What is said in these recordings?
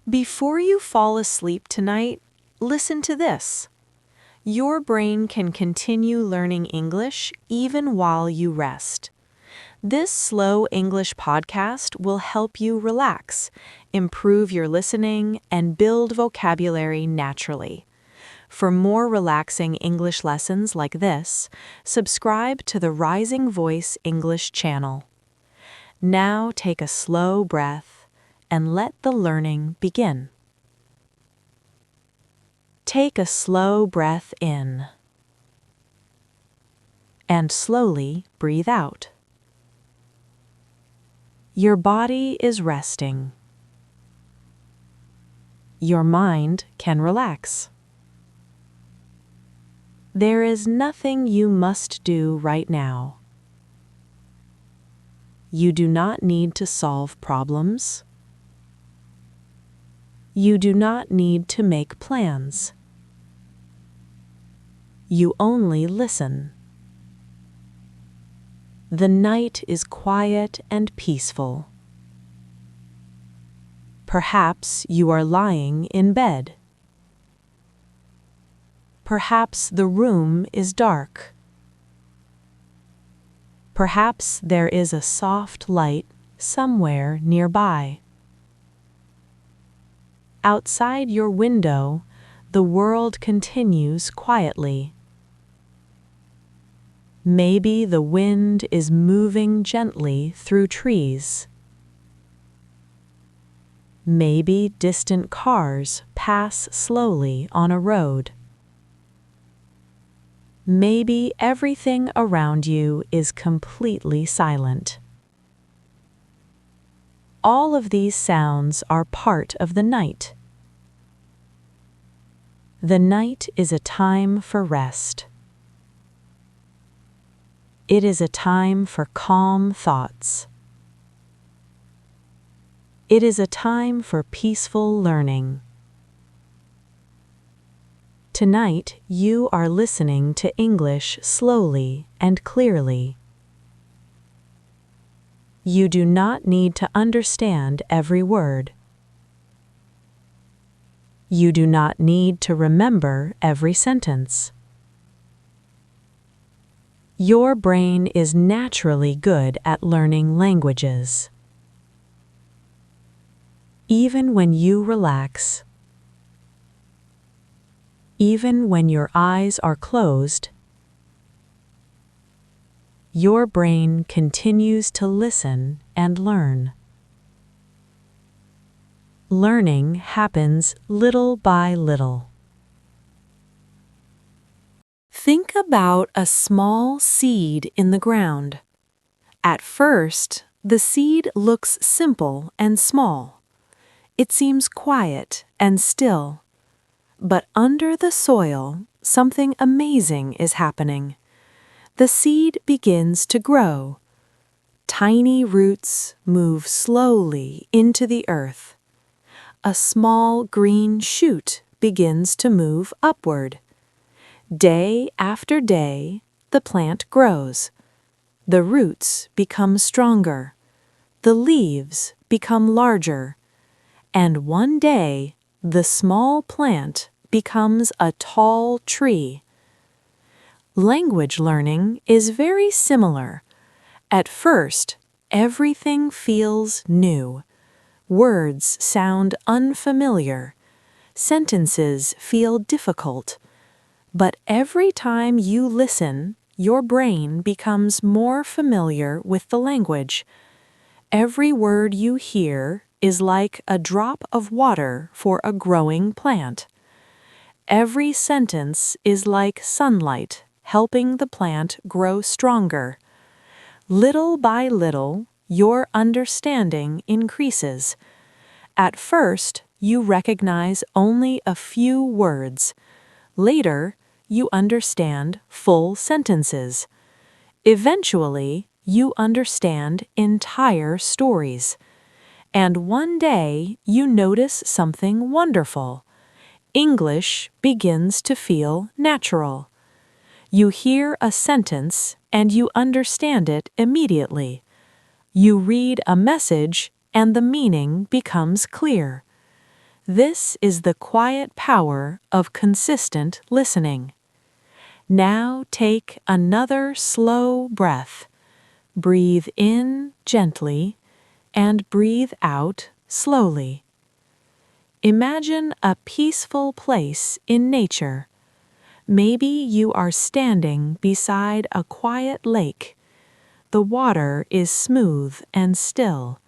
Before you fall asleep tonight, listen to this. Your brain can continue learning English even while you rest. This slow English podcast will help you relax, improve your listening, and build vocabulary naturally. For more relaxing English lessons like this, subscribe to the Rising Voice English channel. Now take a slow breath and let the learning begin. Take a slow breath in and slowly breathe out. Your body is resting. Your mind can relax. There is nothing you must do right now. You do not need to solve problems. You do not need to make plans. You only listen. The night is quiet and peaceful. Perhaps you are lying in bed. Perhaps the room is dark. Perhaps there is a soft light somewhere nearby. Outside your window, the world continues quietly. Maybe the wind is moving gently through trees. Maybe distant cars pass slowly on a road. Maybe everything around you is completely silent. All of these sounds are part of the night. The night is a time for rest. It is a time for calm thoughts. It is a time for peaceful learning. Tonight, you are listening to English slowly and clearly. You do not need to understand every word. You do not need to remember every sentence. Your brain is naturally good at learning languages. Even when you relax, even when your eyes are closed, your brain continues to listen and learn. Learning happens little by little. Think about a small seed in the ground. At first, the seed looks simple and small. It seems quiet and still. But under the soil, something amazing is happening. The seed begins to grow. Tiny roots move slowly into the earth. A small green shoot begins to move upward. Day after day, the plant grows. The roots become stronger. The leaves become larger. And one day, the small plant becomes a tall tree. Language learning is very similar. At first, everything feels new. Words sound unfamiliar. Sentences feel difficult. But every time you listen, your brain becomes more familiar with the language. Every word you hear is like a drop of water for a growing plant. Every sentence is like sunlight, helping the plant grow stronger. Little by little, your understanding increases. At first, you recognize only a few words. Later, you understand full sentences. Eventually, you understand entire stories. And one day, you notice something wonderful. English begins to feel natural. You hear a sentence and you understand it immediately. You read a message and the meaning becomes clear. This is the quiet power of consistent listening. Now take another slow breath. Breathe in gently and breathe out slowly. Imagine a peaceful place in nature. Maybe you are standing beside a quiet lake. The water is smooth and still.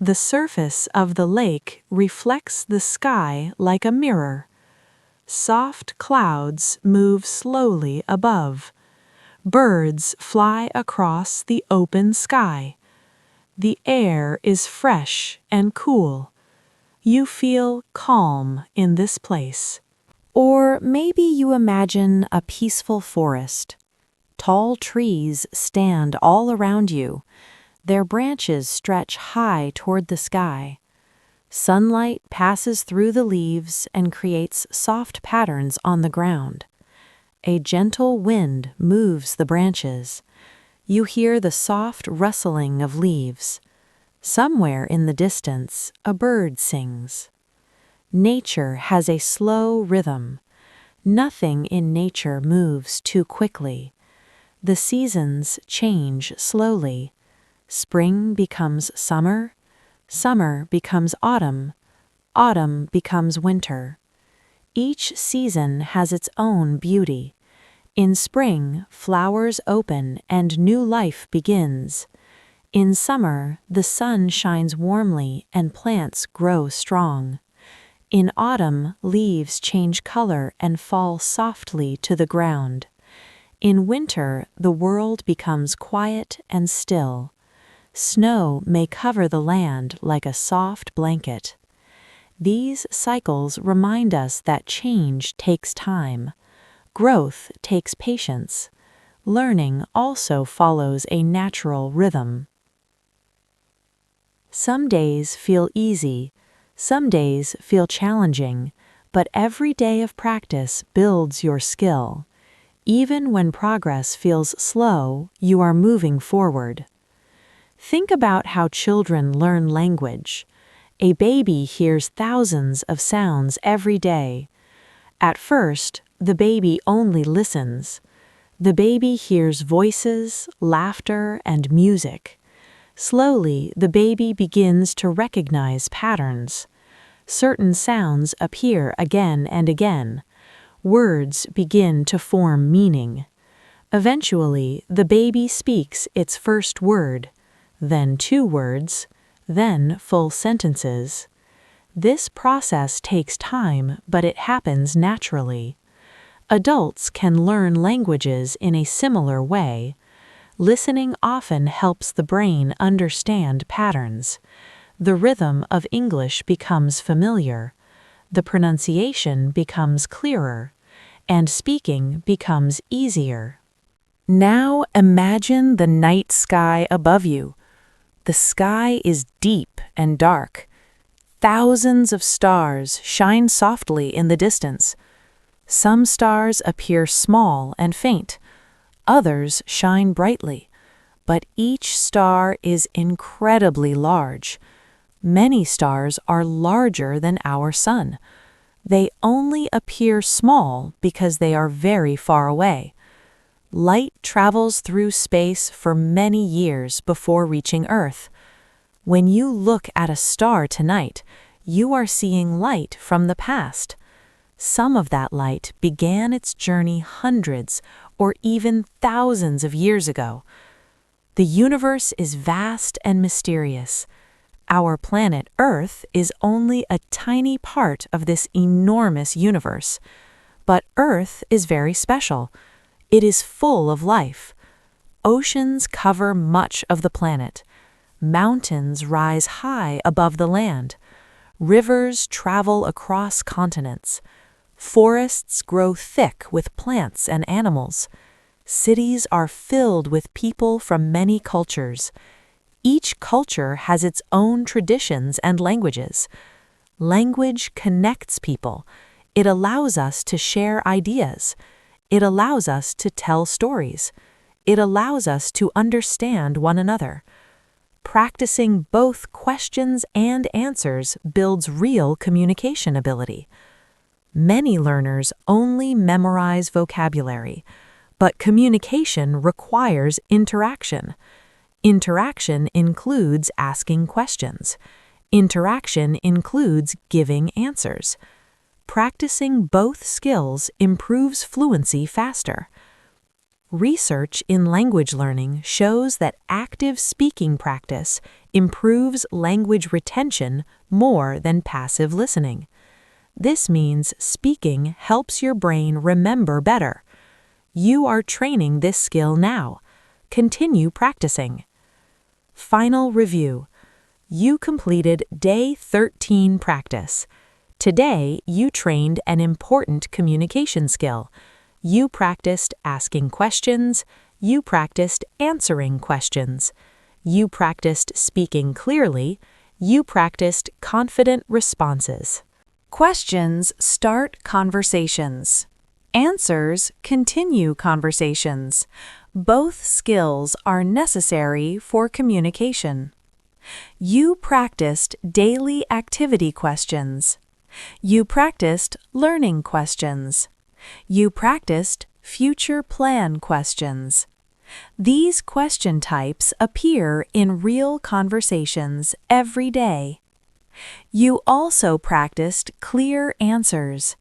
The surface of the lake reflects the sky like a mirror. Soft clouds move slowly above. Birds fly across the open sky. The air is fresh and cool. You feel calm in this place. Or maybe you imagine a peaceful forest. Tall trees stand all around you. Their branches stretch high toward the sky. Sunlight passes through the leaves and creates soft patterns on the ground. A gentle wind moves the branches. You hear the soft rustling of leaves. Somewhere in the distance, a bird sings. Nature has a slow rhythm. Nothing in nature moves too quickly. The seasons change slowly. Spring becomes summer. Summer becomes autumn. Autumn becomes winter. Each season has its own beauty. In spring, flowers open and new life begins. In summer, the sun shines warmly and plants grow strong. In autumn, leaves change color and fall softly to the ground. In winter, the world becomes quiet and still. Snow may cover the land like a soft blanket. These cycles remind us that change takes time. Growth takes patience. Learning also follows a natural rhythm. Some days feel easy, some days feel challenging, but every day of practice builds your skill. Even when progress feels slow, you are moving forward. Think about how children learn language. A baby hears thousands of sounds every day. At first, the baby only listens. The baby hears voices, laughter, and music. Slowly, the baby begins to recognize patterns. Certain sounds appear again and again. Words begin to form meaning. Eventually, the baby speaks its first word, then 2 words, then full sentences. This process takes time, but it happens naturally. Adults can learn languages in a similar way. Listening often helps the brain understand patterns. The rhythm of English becomes familiar. The pronunciation becomes clearer, and speaking becomes easier. Now imagine the night sky above you. The sky is deep and dark. Thousands of stars shine softly in the distance. Some stars appear small and faint. Others shine brightly. But each star is incredibly large. Many stars are larger than our sun. They only appear small because they are very far away. Light travels through space for many years before reaching Earth. When you look at a star tonight, you are seeing light from the past. Some of that light began its journey hundreds or even thousands of years ago. The universe is vast and mysterious. Our planet Earth is only a tiny part of this enormous universe. But Earth is very special. It is full of life. Oceans cover much of the planet. Mountains rise high above the land. Rivers travel across continents. Forests grow thick with plants and animals. Cities are filled with people from many cultures. Each culture has its own traditions and languages. Language connects people. It allows us to share ideas. It allows us to tell stories. It allows us to understand one another. Practicing both questions and answers builds real communication ability. Many learners only memorize vocabulary, but communication requires interaction. Interaction includes asking questions. Interaction includes giving answers. Practicing both skills improves fluency faster. Research in language learning shows that active speaking practice improves language retention more than passive listening. This means speaking helps your brain remember better. You are training this skill now. Continue practicing. Final review. You completed Day 13 practice. Today, you trained an important communication skill. You practiced asking questions. You practiced answering questions. You practiced speaking clearly. You practiced confident responses. Questions start conversations. Answers continue conversations. Both skills are necessary for communication. You practiced daily activity questions. You practiced learning questions. You practiced future plan questions. These question types appear in real conversations every day. You also practiced clear answers.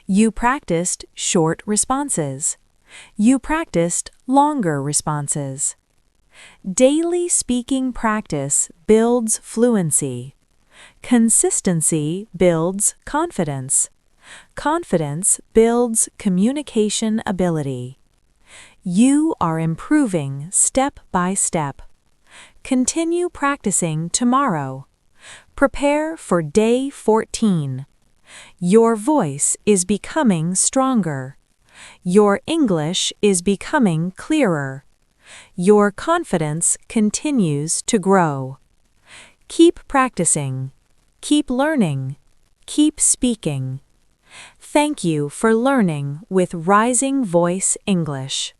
You practiced short responses. You practiced longer responses. Daily speaking practice builds fluency. Consistency builds confidence. Confidence builds communication ability. You are improving step by step. Continue practicing tomorrow. Prepare for Day 14. Your voice is becoming stronger. Your English is becoming clearer. Your confidence continues to grow. Keep practicing. Keep learning. Keep speaking. Thank you for learning with Rising Voice English.